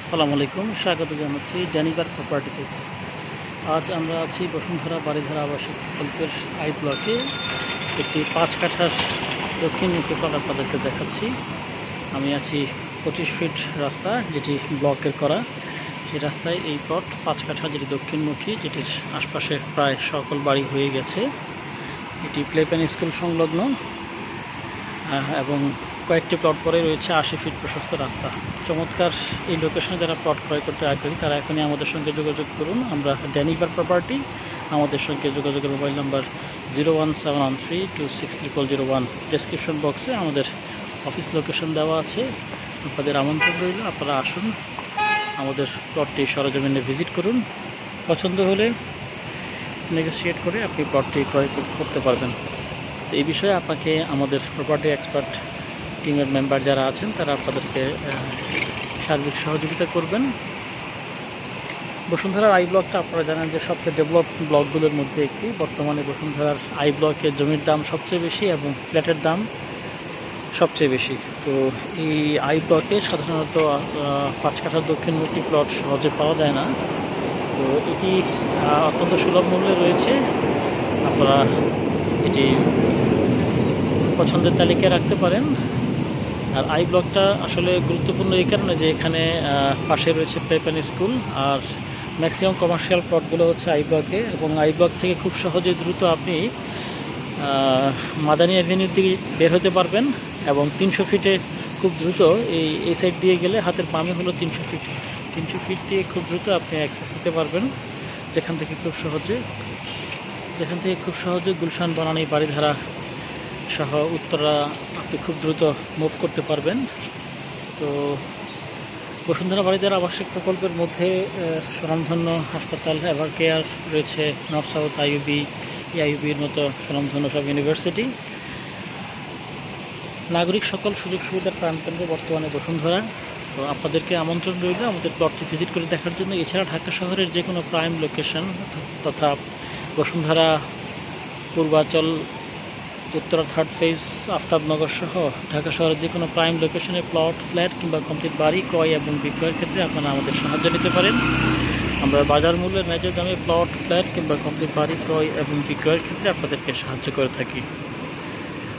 আসসালামু আলাইকুম, স্বাগত জানাচ্ছি ড্যানিবার প্রপার্টি থেকে। আজ আমরা আছি বসুন্ধরা বাড়িধারা আবাসিক প্রকল্পের আই ব্লকে। একটি 5 কাঠার দক্ষিণমুখী প্লট আপনাদেরকে দেখাচ্ছি। আমি আছি 25 ফিট রাস্তা, যেটি ব্লকের করা। সেই রাস্তায় এই প্লট 5 কাঠা, যেটি দক্ষিণমুখী, যেটির আশপাশে প্রায় সকল বাড়ি হয়ে গেছে। এটি প্লে প্যান স্কুল সংলগ্ন এবং কয়েকটি প্লট পরে রয়েছে 80 ফিট প্রশস্ত রাস্তা। চমৎকার এই লোকেশনে যারা প্লট ক্রয় করতে আগ্রহী তারা এখনই আমাদের সঙ্গে যোগাযোগ করুন। আমরা ড্যানিবার প্রপার্টি। আমাদের সঙ্গে যোগাযোগের মোবাইল নাম্বার 01713260001। ডেসক্রিপশন বক্সে আমাদের অফিস লোকেশন দেওয়া আছে। আপনাদের আমন্ত্রণ রইল, আপনারা আসুন, আমাদের প্লটটি সরজমিনে ভিজিট করুন। পছন্দ হলে নেগোসিয়েট করে আপনি প্লটটি ক্রয় করতে পারবেন। তো এই বিষয়ে আপনাকে আমাদের প্রপার্টি এক্সপার্ট টিমের মেম্বার যারা আছেন তারা আপনাদেরকে সার্বিক সহযোগিতা করবেন। বসুন্ধরার আই ব্লকটা আপনারা জানেন যে সবচেয়ে ডেভেলপ ব্লকগুলোর মধ্যে একটি। বর্তমানে বসুন্ধরার আই ব্লকে জমির দাম সবচেয়ে বেশি এবং ফ্ল্যাটের দাম সবচেয়ে বেশি। তো এই আই ব্লকে সাধারণত 5 কাঠার দক্ষিণমুখী প্লট সহজে পাওয়া যায় না। তো এটি অত্যন্ত সুলভ মূল্যে রয়েছে। আপনারা এটি পছন্দের তালিকায় রাখতে পারেন। আর আই ব্লকটা আসলে গুরুত্বপূর্ণ এই কারণে যে এখানে পাশে রয়েছে প্লে প্যান স্কুল, আর ম্যাক্সিমাম কমার্শিয়াল প্লটগুলো হচ্ছে আই ব্লকে। এবং আই ব্লক থেকে খুব সহজে দ্রুত আপনি মাদানী অ্যাভিনিউর দিকে বের হতে পারবেন। এবং 300 ফিটে খুব দ্রুত এই সাইড দিয়ে গেলে হাতের বামে হলো 300 ফিট। 300 ফিট দিয়ে খুব দ্রুত আপনি অ্যাক্সেস হতে পারবেন, যেখান থেকে খুব সহজে গুলশান, বনানী, বাড়িধারা সহ উত্তরা আপনি খুব দ্রুত মুভ করতে পারবেন। তো বসুন্ধরা বাড়িধারা আবাসিক প্রকল্পের মধ্যে স্বনামধন্য হাসপাতাল, এভার কেয়ার রয়েছে, নর্থ সাউথ আইইউবি, এআইইউবির মতো স্বনামধন্য সব ইউনিভার্সিটি। নাগরিক সকল সুযোগ সুবিধার প্রাণকেন্দ্র বর্তমানে বসুন্ধরা। তো আপনাদেরকে আমন্ত্রণ রইল আমাদের প্লটটি ভিজিট করে দেখার জন্য। এছাড়া ঢাকা শহরের যে কোনো প্রাইম লোকেশন তথা বসুন্ধরা, পূর্বাচল, উত্তরা 3rd ফেজ, আফতাবনগর সহ ঢাকা শহরের যে কোনো প্রাইম লোকেশনে প্লট, ফ্ল্যাট কিংবা কমপ্লিট বাড়ি ক্রয় এবং বিক্রয়ের ক্ষেত্রে আপনারা আমাদের সাহায্য নিতে পারেন। আমরা বাজার মূল্যের ন্যায্য দামে প্লট, ফ্ল্যাট কিংবা কমপ্লিট বাড়ি ক্রয় এবং বিক্রয়ের ক্ষেত্রে আপনাদেরকে সাহায্য করে থাকি।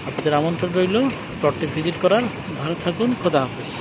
আপনাদের আমন্ত্রণ রইল প্লটটি ভিজিট করার। ভালো থাকুন, খোদা হাফেজ।